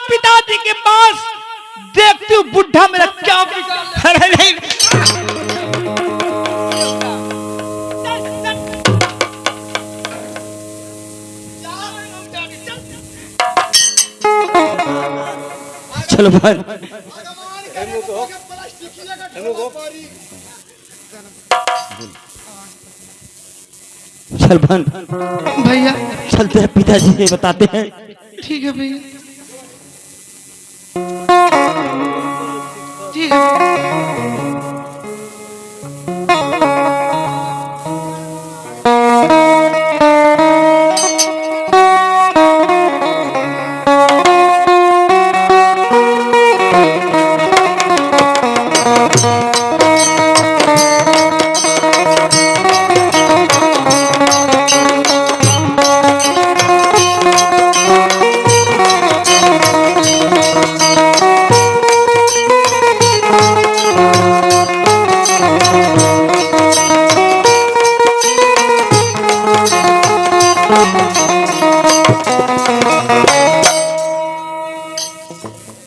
पिताजी के पास, देखती हूँ बुढ़ा मेरा क्या बिगाड़ नहीं। चलो भाई, चल बन भैया चलते हैं, पिताजी से बताते हैं। ठीक है भैया, ठीक है।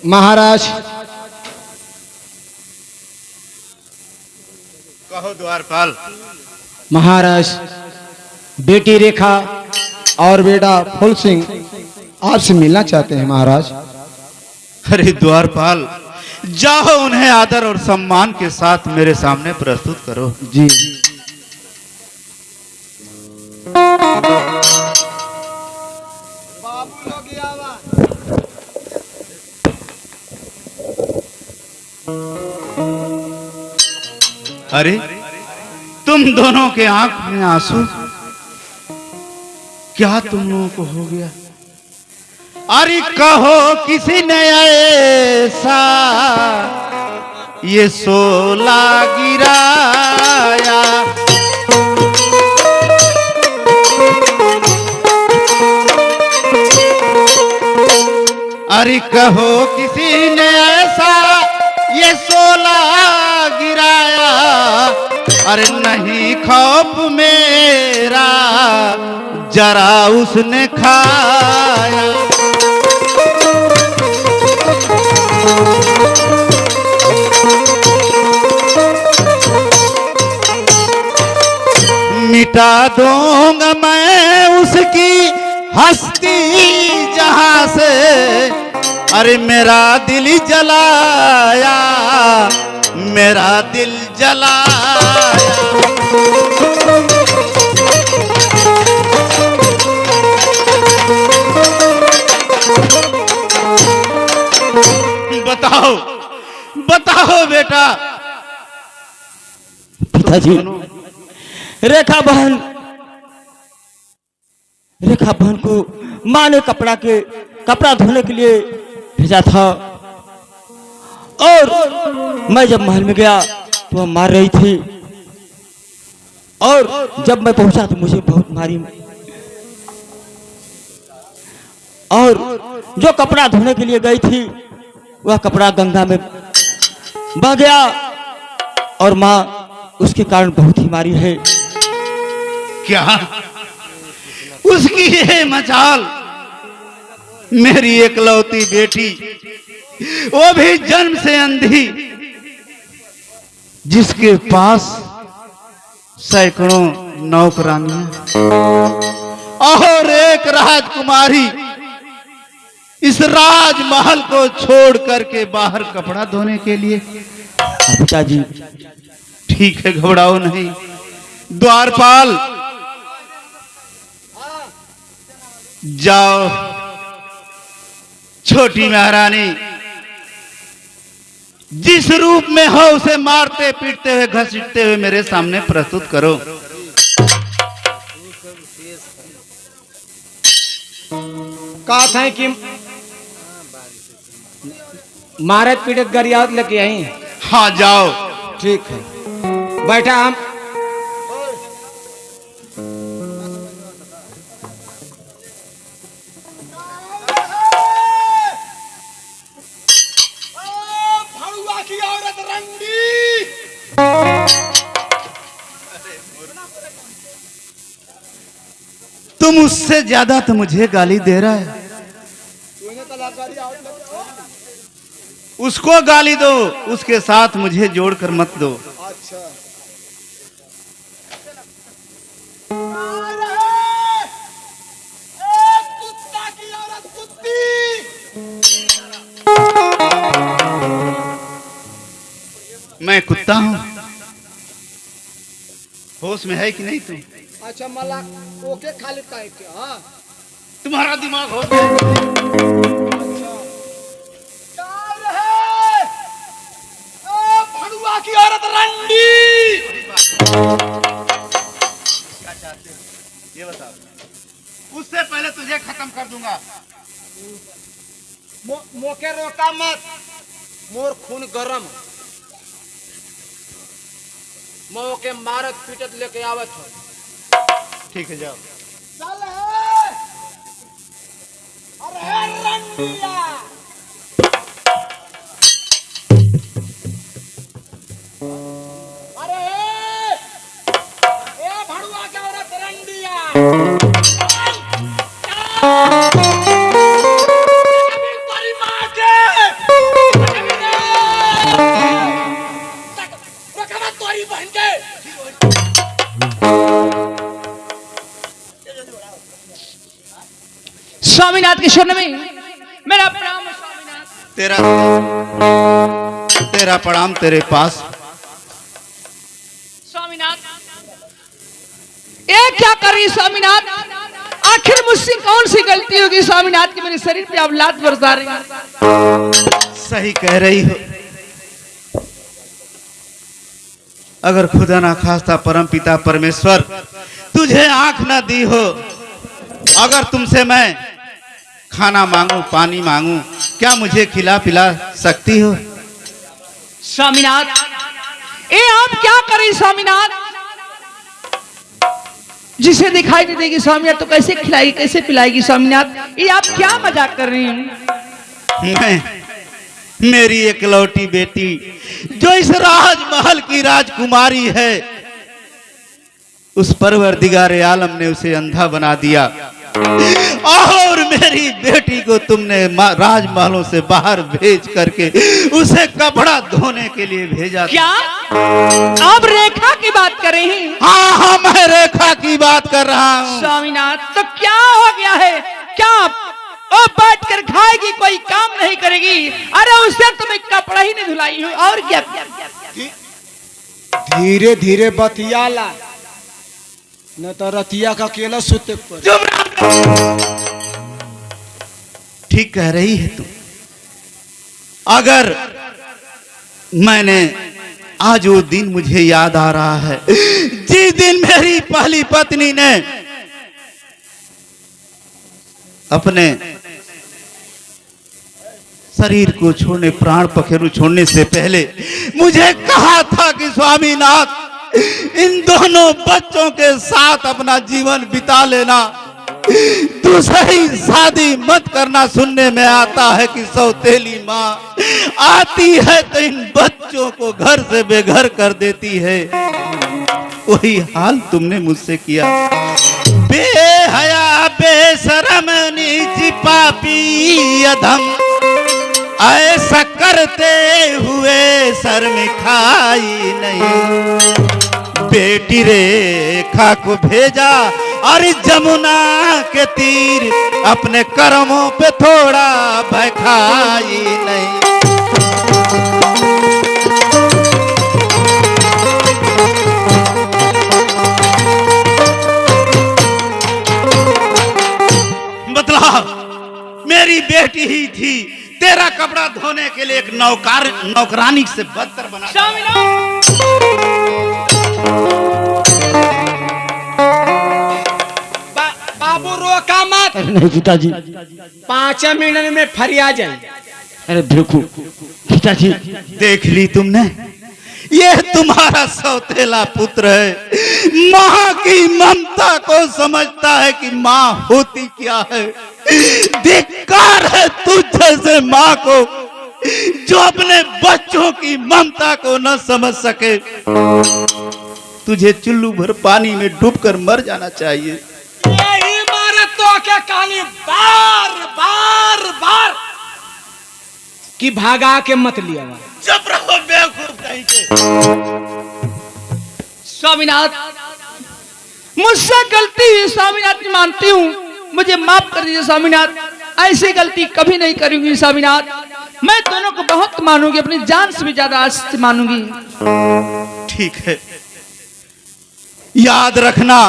महाराज कहो द्वारपाल। महाराज, बेटी रेखा और बेटा फूल सिंह आपसे मिलना चाहते हैं महाराज। अरे द्वारपाल, जाओ उन्हें आदर और सम्मान के साथ मेरे सामने प्रस्तुत करो। जी अरे तुम दोनों के आंख में आंसू, क्या तुम लोगों को हो गया? अरे कहो किसी ने ऐसा ये सोला गिराया, अरे कहो किसी ने ऐसा ये सोला गिराया, अरे नहीं खौफ मेरा जरा उसने खाया। मिटा दूंगा मैं उसकी हस्ती जहां से, अरे मेरा दिल जलाया, मेरा दिल जलाया। बताओ बताओ बेटा। पिताजी, रेखा बहन को माँ ने कपड़ा धोने के लिए भेजा था, और मैं जब महल में गया तो वह मार रही थी, और जब मैं पहुंचा तो मुझे बहुत मारी, और जो कपड़ा धोने के लिए गई थी वह कपड़ा गंगा में बह गया, और माँ उसके कारण बहुत ही मारी है। क्या उसकी ये मचाल, मेरी एकलौती बेटी, वो भी जन्म से अंधी, जिसके पास सैकड़ों नौकरानियां और एक राजकुमारी, इस राजमहल को छोड़ करके बाहर कपड़ा धोने के लिए। पिताजी ठीक है, घबराओ नहीं। द्वारपाल, जाओ छोटी महारानी जिस रूप में हो उसे मारते पीटते हुए घसीटते हुए मेरे सामने प्रस्तुत करो। कहा था कि मारत पीड़ित गरियात लेके आई। हाँ जाओ। ठीक है, बैठा हम। तुम उससे ज्यादा तो मुझे गाली दे रहा है। उसको गाली दो, उसके साथ मुझे जोड़कर मत दो। अच्छा मैं कुत्ता हूं? होश में है कि नहीं तुम? अच्छा मलाक ओके खाली टाइप के हाँ तुम्हारा दिमाग होश में है? भड़ुआ की औरत रंडी क्या चाहते हो ये बताओ। उससे पहले तुझे खत्म कर दूंगा। मोके रोका मत, मोर खून गरम, मोके मारत पीटत लेके आवत हो। ठीक है जाओ। चल है अरे रंडिया अरे ए भड़ुआ की औरत रंडिया स्वामीनाथ के शरण में मेरा प्रणाम है स्वामीनाथ। तेरा प्रणाम तेरे पास। स्वामीनाथ ये क्या कर रही स्वामीनाथ? आखिर मुझसे कौन सी गलती होगी स्वामीनाथ कि मेरे शरीर पे आप लात बरसा रहे हैं? सही कह रही हो। अगर खुदा ना खास्ता परम पिता परमेश्वर तुझे आंख ना दी हो, अगर तुमसे मैं खाना मांगू पानी मांगू, क्या मुझे खिला पिला सकती हो? स्वामीनाथ ये आप क्या कर रही स्वामीनाथ? जिसे दिखाई नहीं देगी स्वामीनाथ तो कैसे खिलाएगी कैसे पिलाएगी स्वामीनाथ? ये आप क्या मजाक कर रही हैं? मेरी एकलौती बेटी जो इस राजमहल की राजकुमारी है, उस परवरदिगार आलम ने उसे अंधा बना दिया और मेरी बेटी को तुमने राजमहलों से बाहर भेज करके उसे कपड़ा धोने के लिए भेजा। क्या आप रेखा की बात कर रहे हैं? हाँ, मैं रेखा की बात कर रहा हूँ। स्वामीनाथ तो क्या हो गया है? क्या वो बैठ कर खाएगी, कोई काम नहीं करेगी? अरे उससे तुम्हें कपड़ा ही नहीं धुलाई हुई और क्या? धीरे धीरे बतियाला न तो रतिया का केला सुते पर। ठीक कह रही है तू। अगर मैंने आज वो दिन मुझे याद आ रहा है जिस दिन मेरी पहली पत्नी ने अपने शरीर को छोड़ने, प्राण पखेरु छोड़ने से पहले मुझे कहा था कि स्वामीनाथ इन दोनों बच्चों के साथ अपना जीवन बिता लेना, दूसरी शादी मत करना। सुनने में आता है कि सौतेली माँ आती है तो इन बच्चों को घर से बेघर कर देती है। वही हाल तुमने मुझसे किया। बेहया बेशरम नीच पापी अधम, ऐसा करते हुए शर्म खाई नहीं। बेटी रेखा को भेजा और जमुना के तीर अपने कर्मों पे थोड़ा बखाई नहीं। बतला, मेरी बेटी ही थी तेरा कपड़ा धोने के लिए एक नौकरानी से बदतर बना। बाबू रोका मत। अरे नहीं पिताजी, 5 मिनट में फरिया जाए। अरे देखो पिताजी, देख ली तुमने, ये तुम्हारा सौतेला पुत्र है। माँ की ममता को समझता है कि माँ होती क्या है। धिक्कार है तुझ जैसे माँ को जो अपने बच्चों की ममता को न समझ सके। तुझे चुल्लू भर पानी में डूबकर मर जाना चाहिए। यही मारे तो क्या कहानी बार बार बार कि भागा के मत लिया। चुप रहो बेवकूफ कहीं के। स्वामीनाथ, मुझसे गलती हुई स्वामीनाथ, मानती हूँ, मुझे माफ कर दीजिए स्वामीनाथ। ऐसी गलती कभी नहीं करूंगी स्वामीनाथ। मैं दोनों को बहुत मानूंगी, अपनी जान से भी ज्यादा आज से मानूंगी। ठीक है, याद रखना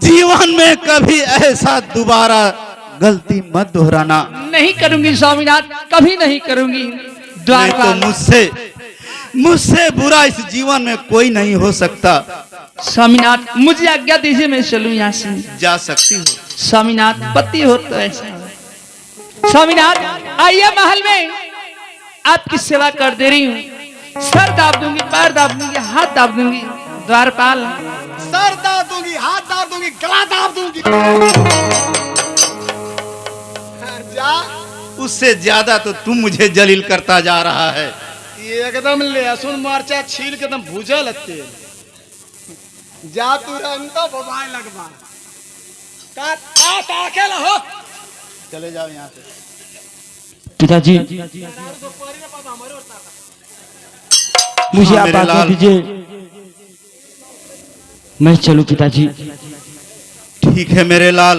जीवन में कभी ऐसा दोबारा गलती मत दोहराना। नहीं करूंगी स्वामीनाथ, कभी नहीं करूंगी। नहीं तो द्वारपाल, मुझसे बुरा इस जीवन में कोई नहीं हो सकता। स्वामीनाथ मुझे आज्ञा दीजिए, मैं चलूं यहाँ से। जा सकती हो। स्वामीनाथ पति हो तो ऐसा है। स्वामीनाथ आइए महल में, आपकी सेवा कर दे रही हूँ। सर दाब दूंगी, पैर दाब दूंगी, हाथ दाब दूंगी। द्वारपाल, सर दाब दूंगी, हाथ दाब दूंगी, गला दाब दूंगी। जा, उससे ज्यादा तो तुम मुझे जलील करता जा रहा है। ये एकदम लहसुन मरचा छील के एकदम भूजा लगते। जा तुरंत बबाई लगवा का हो। चले जाओ यहाँ से। पिताजी मुझे हाँ, आप मेरे आज्ञा लाल। दीजिए, मैं चलूं पिताजी। ठीक है मेरे लाल,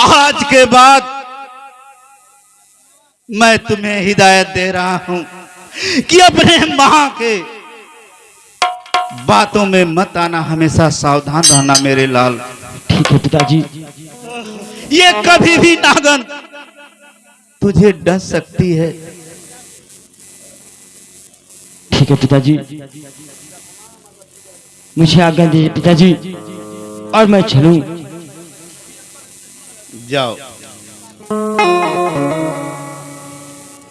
आज के बाद मैं तुम्हें हिदायत दे रहा हूं कि अपने मां के बातों में मत आना, हमेशा सावधान रहना मेरे लाल। ठीक है पिताजी। ये कभी भी नागन तुझे डस सकती है। ठीक है पिताजी, मुझे आज्ञा दीजिए पिताजी, और मैं चलूं। जाओ।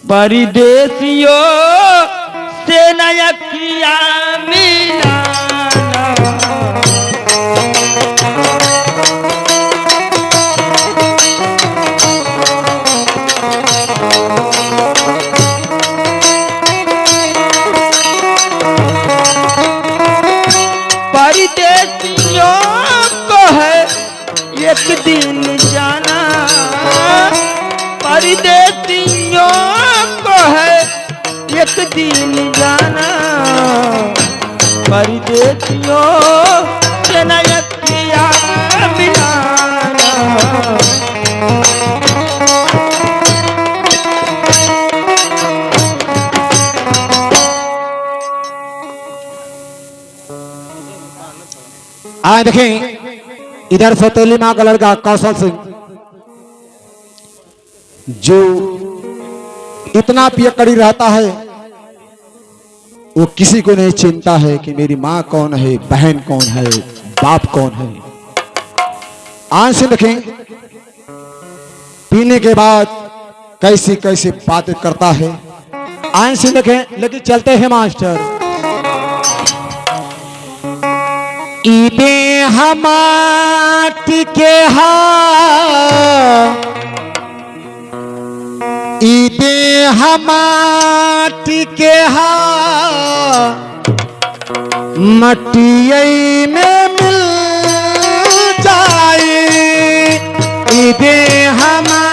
परदेसियों से नया किया मिलाना, परदेसियों को है एक दिन जाना, परदेसियों को है एक दिन जाना, परदेसियों से नया किया मिलाना। आए देखें, इधर सौतेली माँ का लड़का कौशल सिंह, जो इतना पियकड़ी रहता है, वो किसी को नहीं चिंता है कि मेरी माँ कौन है, बहन कौन है, बाप कौन है। आंख से देखें, पीने के बाद कैसी कैसी बातें करता है। आंख से देखें, लेकिन चलते हैं मास्टर। ईदे हमाटी के हा, ईदे हमाटी के हा, मटियई में मिल जाए। ईदे हमा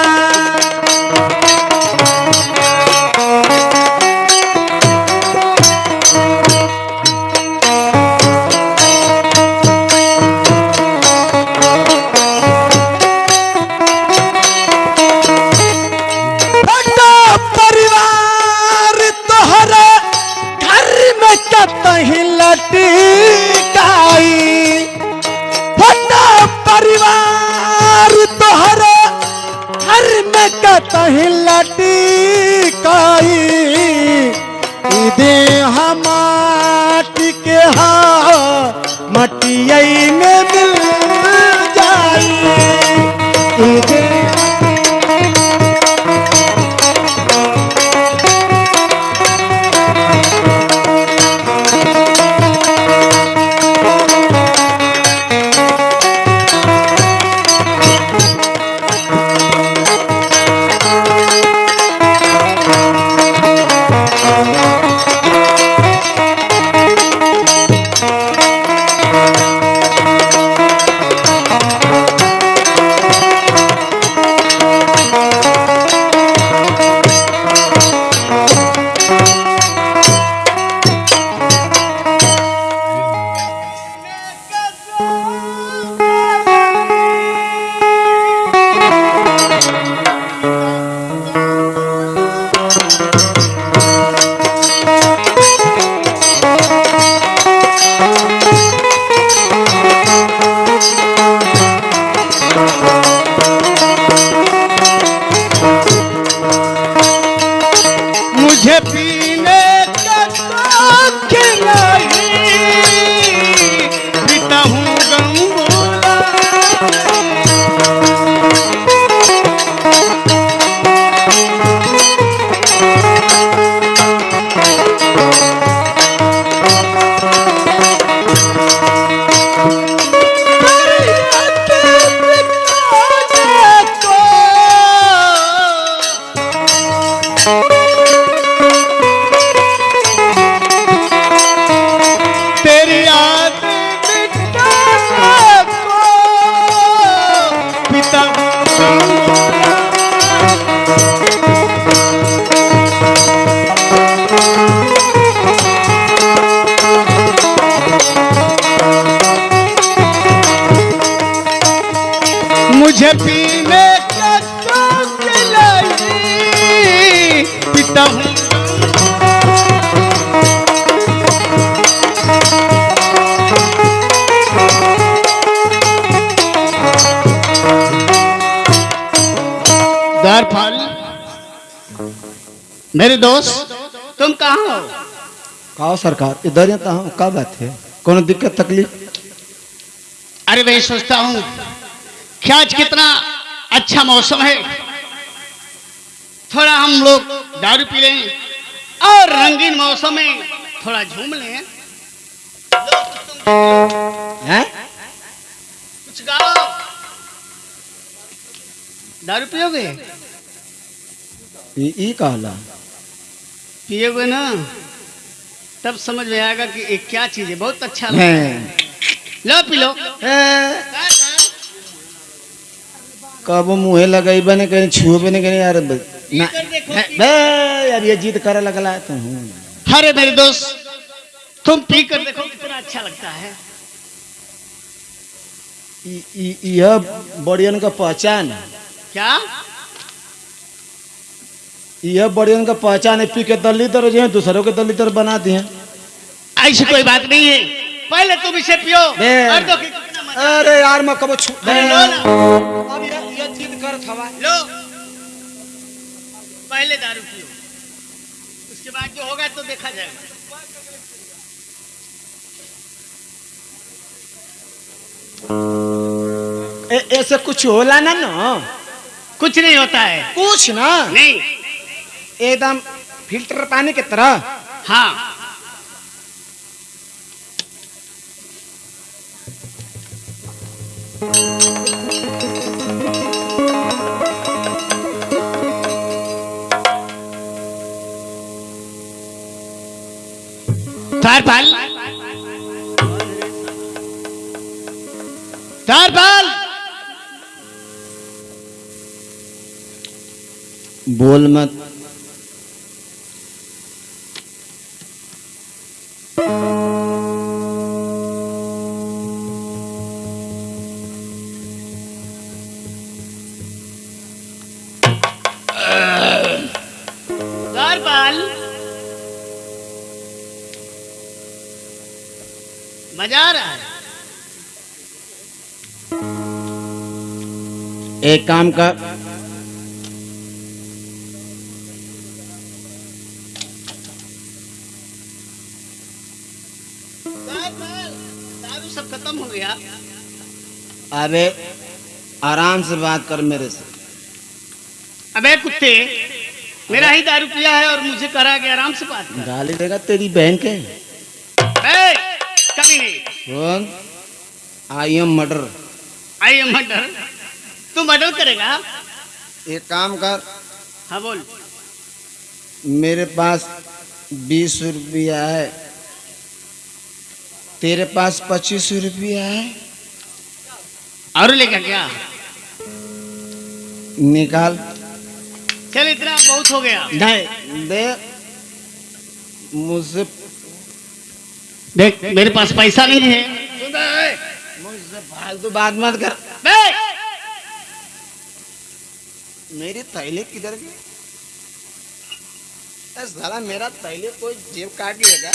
परिवार तोहरा घर में कतही लटकाई। दे हमाटी के हा, मटियई में मिल जाई। दे मुझे पीने का शौक लाई पीता हूँ द्वारपाल, मेरे दोस्त तुम कहाँ हो? कहो सरकार, इधर ही हूँ, क्या बात है? कोनो दिक्कत तकलीफ? अरे मैं सोचता हूँ कि आज कितना अच्छा मौसम है, थोड़ा हम लोग दारू पी लें और रंगीन मौसम में थोड़ा झूम लें। हैं? कुछ गाओ। दारू पियोगे? ई कहला? पियोगे ना तब समझ में आएगा कि ये क्या चीज है। बहुत अच्छा लगता है। लो पी लो। कब मुँहे लगेबे ने कहीं छुबे ने कहीं यार ना बे यार ये जिद करे लगला तुम। अरे मेरे दोस्त तुम पी कर देखो कितना अच्छा लगता है। यह बढ़ियन का पहचान है। क्या? यह बढ़ियन का पहचान है। पी के दलितर जो है दूसरों के दलितर बना दिए। ऐसी कोई बात नहीं है, पहले तुम इसे पियो और दो कि कितना मजा। अरे यार मैं कब छू अरे लो ना। अब ये जिद कर थवा लो पहले दारू पियो, उसके बाद जो होगा तो देखा जाएगा। ऐसे कुछ होला ना ना? कुछ नहीं होता है। कुछ ना नहीं। एकदम फिल्टर पानी की तरह। हाँ द्वारपाल, द्वारपाल बोल मत। द्वारपाल मजा आ रहा है। एक काम का दारू सब खत्म हो गया। अबे आराम से बात कर मेरे से। अबे कुत्ते, मेरा ही दारू पिया है और मुझे करा के आराम से बात कर। गाली देगा तेरी बहन के। ए, कभी नहीं। कौन? I am murder. I am murder? तू मर्डर करेगा? एक काम कर, हाँ बोल। मेरे पास 20 रुपया है, तेरे पास 25 रुपया है। और लेगा क्या? निकाल। चल इतना बहुत हो गया। नहीं दे मुझसे। देख मेरे पास पैसा नहीं है। मुझसे फालतू बात मत कर। बे! मेरी थैली किधर गई? साला मेरा थैली कोई जेब काट लेगा।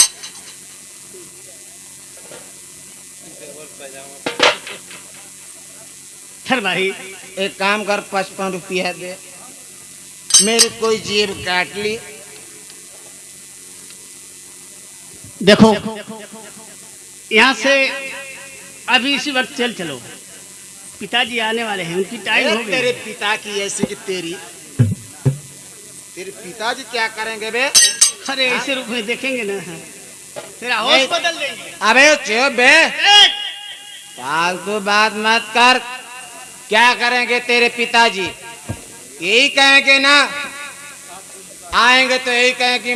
चल भाई एक काम कर, 55 रुपया दे। मेरी कोई जेब काट ली। देखो यहाँ से अभी इसी वक्त चल चलो, पिताजी आने वाले हैं, उनकी टाइम हो गई। तेरे पिता की ऐसी कि तेरे पिताजी क्या करेंगे बे? अरे ऐसे रूप में देखेंगे ना तेरा होश बदल देंगे। अबे चुप बे, फालतू बात मत कर। क्या करेंगे तेरे पिताजी? यही कहेंगे ना, आएंगे तो यही कहेंगे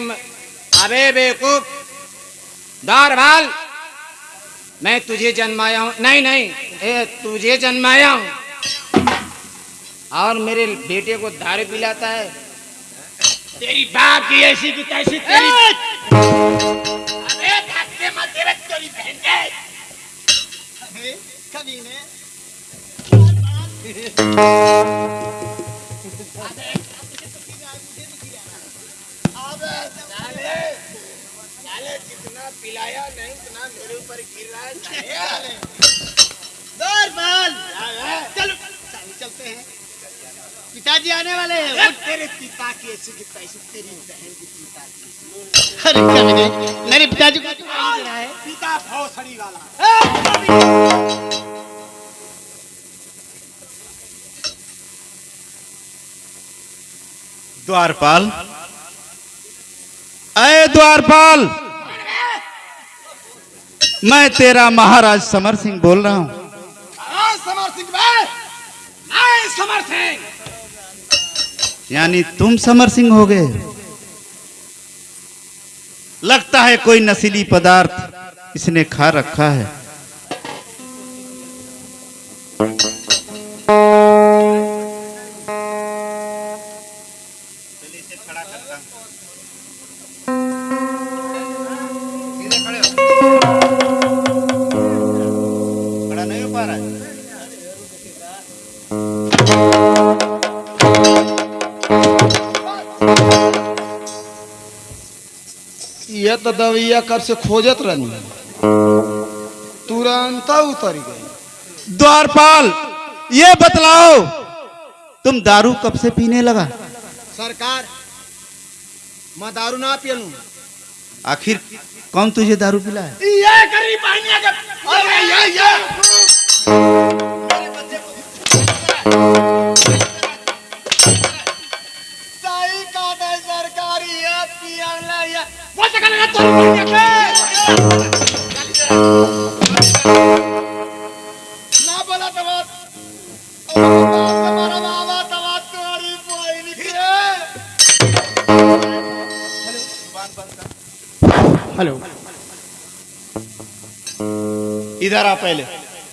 अबे बेवकूफ दारभाल, मैं तुझे जन्माया हूं। नहीं नहीं, तुझे जन्माया हूं। और मेरे बेटे को दारू पिलाता है। तेरी बाप की ऐसी की तैसी तेरी अबे धक्के मत दे बे तेरी बहन के। कभी ने जितना पिलाया नहीं उतना मेरे ऊपर गिर रहा है। चलो चलते हैं, पिताजी आने वाले हैं। वो तेरे पिता की ऐसी की तैसी तेरी बहन की पिता की। अरे कभी नहीं, मेरे पिताजी को क्यों नहीं दे रहा है? पिता भौसड़ी वाला। द्वारपाल, अय द्वारपाल, मैं तेरा महाराज समर सिंह बोल रहा हूं। समर सिंह भाई, मैं समर सिंह। यानी तुम समर सिंह हो गए। लगता है कोई नशीली पदार्थ इसने खा रखा है। खड़ा नहीं हो पा रहा है। ये तो दविया कब से खोजत रहनी, तुरंत उतर गई। द्वारपाल, ये बतलाओ तुम दारू कब से पीने लगा? सरकार, मैं दारू ना पियलूं। आखिर कौन तुझे दारू पिलाया? ये गरीब बहनिया के अरे ये सही कहा था सरकारी, ये पियला ये वो जगह ना तो बहनिया के ना बोला तो बात हमारा बाबा तो बात तुम्हारी बहन की है। हेलो, इधर आ पहले।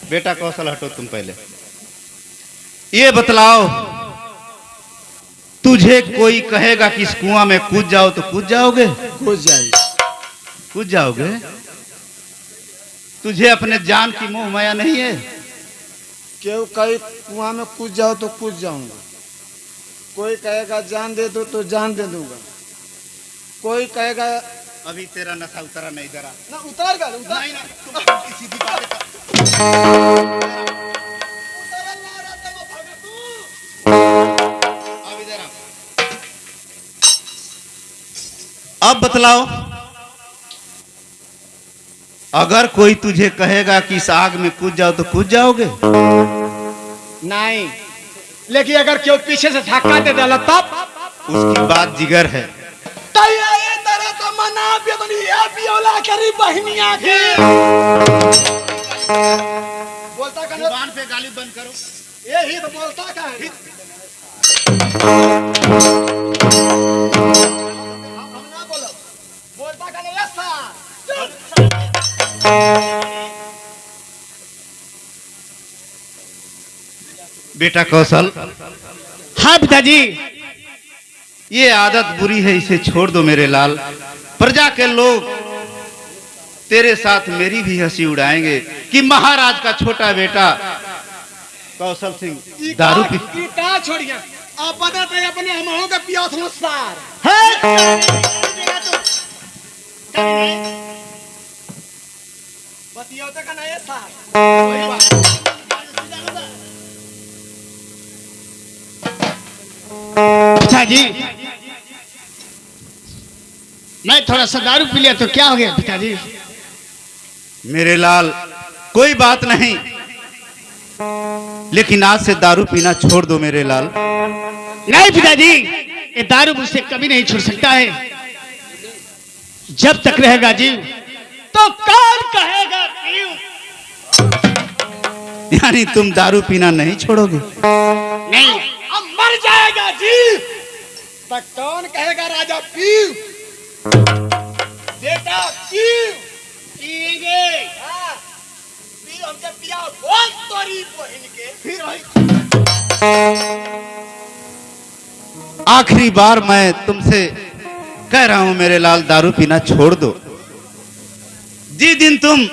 बेटा कौशल हटो तुम पहले। ये बतलाओ, तुझे कोई कहेगा कि इस कुआं में कूद जाओ तो कूद जाओगे? खोज जाएगी। कूद जाओगे? तुझे अपने जान की मोह माया नहीं है? क्यों कहीं कुआं में कूद जाओ तो कूद जाऊंगा। कोई कहेगा जान दे दो तो जान दे दूंगा। कोई कहेगा अभी तेरा नशा उतरा नहीं जरा। ना उतार कर उतार। नहीं ना, तुम किसी भी बात का अब इधर आओ। अब बतलाओ, अगर कोई तुझे कहेगा कि इस आग में कूद जाओ तो कूद जाओगे? नहीं, लेकिन अगर क्यों पीछे से धक्का दे डाला तब उसकी बात जिगर है। ये तरह तो मना पे तो नहीं है पियोला करी बहनिया के। बोलता का जुबान पे गाली बंद करो। यही तो बोलता का है। हम ना बोलो, बोलता का नहीं ऐसा। बेटा कौशल, हाँ पिताजी। ये आदत बुरी है, इसे छोड़ दो मेरे लाल। प्रजा के लोग तेरे साथ मेरी भी हंसी उड़ाएंगे कि महाराज का छोटा बेटा कौशल सिंह दारू पी। का छोड़िए, अपना तो अपने हम का पिया था सार। बतिया तो का नहीं सार। पिताजी, मैं थोड़ा सा दारू पी लिया तो क्या हो गया पिताजी? मेरे लाल, कोई बात नहीं, लेकिन आज से दारू पीना छोड़ दो मेरे लाल। नहीं पिताजी, ये दारू मुझसे कभी नहीं छूट सकता है। जब तक रहेगा जीव तो कौन कहेगा पीऊं? यानी तुम दारू पीना नहीं छोड़ोगे? नहीं, अब मर जाएगा जी। तक कौन कहेगा राजा पीऊ? बेटा पीऊ पिएंगे। हाँ, पीऊ हमसे पिया बहुत तोरी बहन के। फिर वही आखिरी बार मैं तुमसे कह रहा हूं मेरे लाल, दारू पीना छोड़ दो। जिस दिन तुम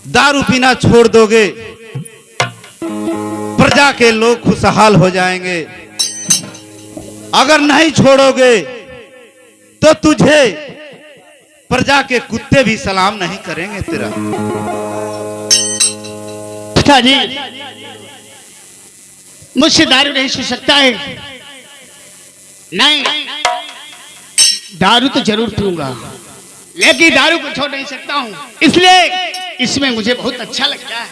दारू पीना छोड़ दोगे, प्रजा के लोग खुशहाल हो जाएंगे। अगर नहीं छोड़ोगे तो तुझे प्रजा के कुत्ते भी सलाम नहीं करेंगे तेरा। पिताजी, मुझसे दारू नहीं छू सकता है। नहीं, दारू तो जरूर पीऊंगा, लेकिन दारू को छोड़ नहीं सकता हूँ, इसलिए इसमें मुझे बहुत अच्छा लगता है।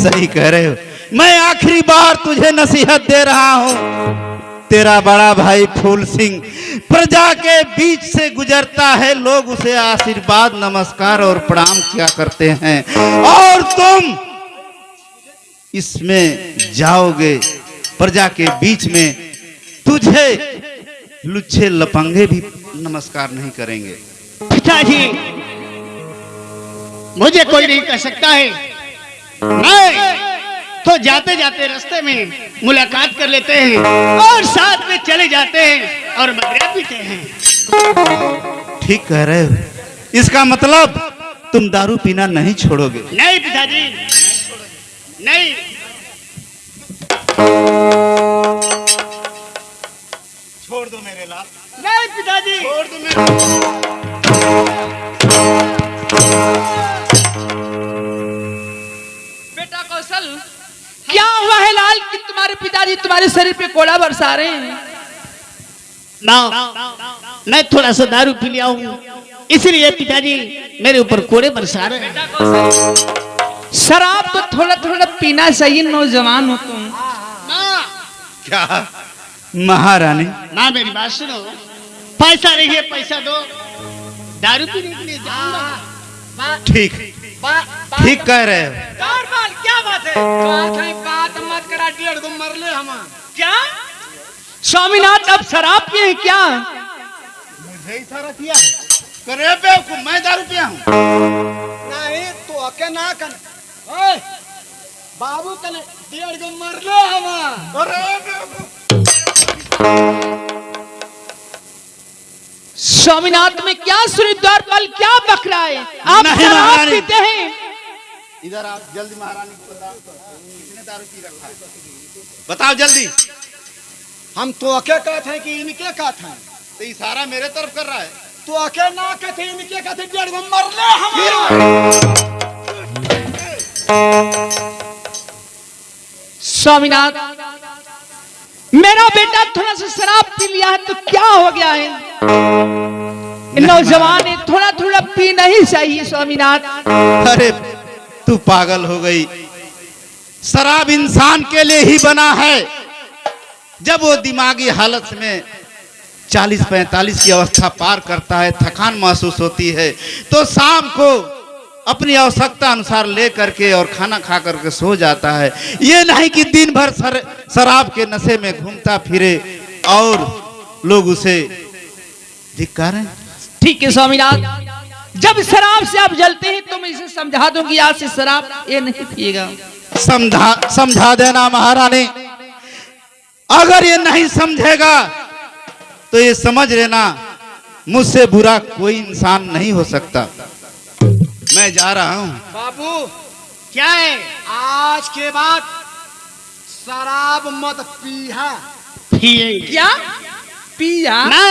सही कह रहे हो। मैं आखिरी बार तुझे नसीहत दे रहा हूं। तेरा बड़ा भाई फूल सिंह प्रजा के बीच से गुजरता है, लोग उसे आशीर्वाद, नमस्कार और प्रणाम किया करते हैं, और तुम इसमें जाओगे प्रजा के बीच में, तुझे लुच्चे लपंगे भी नमस्कार नहीं करेंगे। पिताजी, मुझे कोई नहीं कह सकता है। मैं तो जाते जाते रास्ते में मुलाकात कर लेते हैं और साथ में चले जाते हैं और मदिरा पीते हैं। ठीक कह रहे हो। इसका मतलब तुम दारू पीना नहीं छोड़ोगे। नहीं पिताजी, नहीं। छोड़ दो मेरे लाल। नहीं पिताजी, छोड़ दो मेरे। बेटा कौशल, क्या हुआ है लाल कि तुम्हारे पिताजी तुम्हारे शरीर पे कोड़ा बरसा रहे हैं? मैं थोड़ा सा दारू पी लिया हूँ, इसलिए पिताजी मेरे ऊपर कोड़े बरसा रहे हैं। शराब तो थोड़ा थोड़ा पीना चाहिए, नौजवान हो तुम। क्या महारानी? माँ मेरी बात सुनो, पैसा नहीं है, पैसा दो, दारू पीने के लिए जाऊंगा। ठीक ठीक कह रहे हो। क्या बात है? बात मत करा, 1.5 गो मर ले हम। क्या स्वामीनाथ अब शराब पिए हैं क्या? मुझे इशारा किया है। करे बेवकूफ, मैं दारू पिया हूँ। नहीं तो अके ना कन। ओए बाबू कने 1.5 गो मर ले हम। अरे बेवकूफ। स्वामीनाथ में क्या सूर्य द्वारपाल क्या बक रहा है? आप नहीं, शराब महारानी। पीते हैं? इधर आप जल्दी महारानी को बताओ, किसने दारू पी रखा है? बताओ जल्दी। हम तो अके कहते हैं कि इनके कहते हैं। तो इशारा मेरे तरफ कर रहा है। तो अके ना कहते इनके कहते 1.5 गो मर ले हम। स्वामीनाथ, मेरा बेटा थोड़ा सा शराब पी लिया है तो क्या हो गया है? नौजवान है, थोड़ा थोड़ा पीना ही चाहिए स्वामीनाथ। अरे तू पागल हो गई। शराब इंसान के लिए ही बना है। जब वो दिमागी हालत में 40-45 की अवस्था पार करता है, थकान महसूस होती है, तो शाम को अपनी आवश्यकता अनुसार ले करके और खाना खा करके सो जाता है। ये नहीं कि दिन भर शराब के नशे में घूमता फिरे और लोग उसे धिक्कारें। ठीक है स्वामीनाथ, जब शराब से आप जलते हैं तो मैं इसे समझा दूंगी, आज से शराब ये नहीं पिएगा। समझा देना महारानी। अगर ये नहीं समझेगा तो ये समझ लेना मुझसे बुरा कोई इंसान नहीं हो सकता। मैं जा रहा हूँ। बाबू क्या है? आज के बाद शराब मत पीहा। पिएंगे। क्या पिया? ना,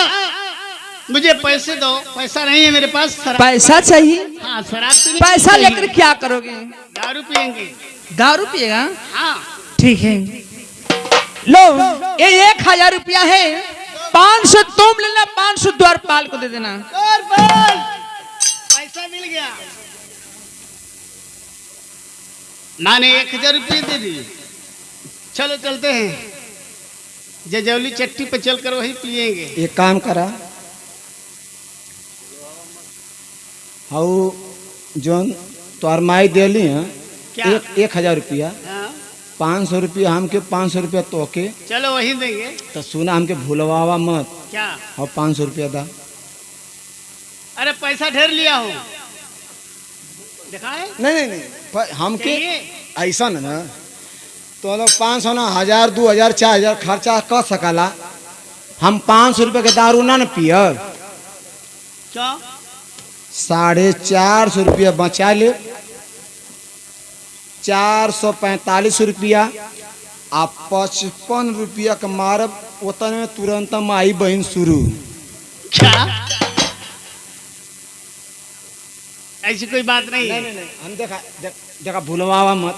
मुझे पैसे दो, पैसा नहीं है मेरे पास। पैसा चाहिए? हाँ, शराब पीने पैसा लेकर क्या करोगे? दारू पिएंगे। दारू पिएगा? हाँ। ठीक है, लो ये 1000 रुपया है, 500 तुम लेना, 500 द्वारपाल को दे देना। पैसा मिल गया। माँ ने 1000 रुपये दे दिए। चलो चलते हैं, जजौली चट्टी पे चलकर वही पिएंगे। एक काम करा, हाउ जोन तोर माई देली है क्या? 1000 रुपया, हाँ, 500 रुपया हमके, 500 रुपया तोके। चलो वही देंगे। तो सुना हमके भूलवावा मत। क्या? और 500 रुपया दा। अरे पैसा ढेर लिया हूँ, दिखाए। नहीं नहीं नहीं, हमके चाहिए? ऐसा ना, तो लोग 500 ना 1000 2000 4000 खर्चा कर सकला। हम 500 रुपये के दारू ना पियब। क्या 450 रुपया बचा ले, 445 रुपया आ 55 रुपया के मारब। उतने में तुरंत माई बहन शुरू। क्या ऐसी कोई बात नहीं है। नहीं हम देखा भूलवावा मत।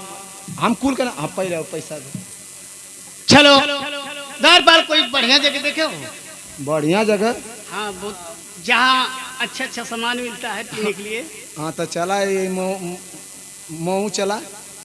हम कुल के ना हम पहले पैसा दे। चलो दर बार कोई बढ़िया जगह देखे हो। बढ़िया जगह। हाँ बहुत, जहाँ अच्छा अच्छा सामान मिलता है पीने के लिए। हाँ तो चला ये मऊ चला।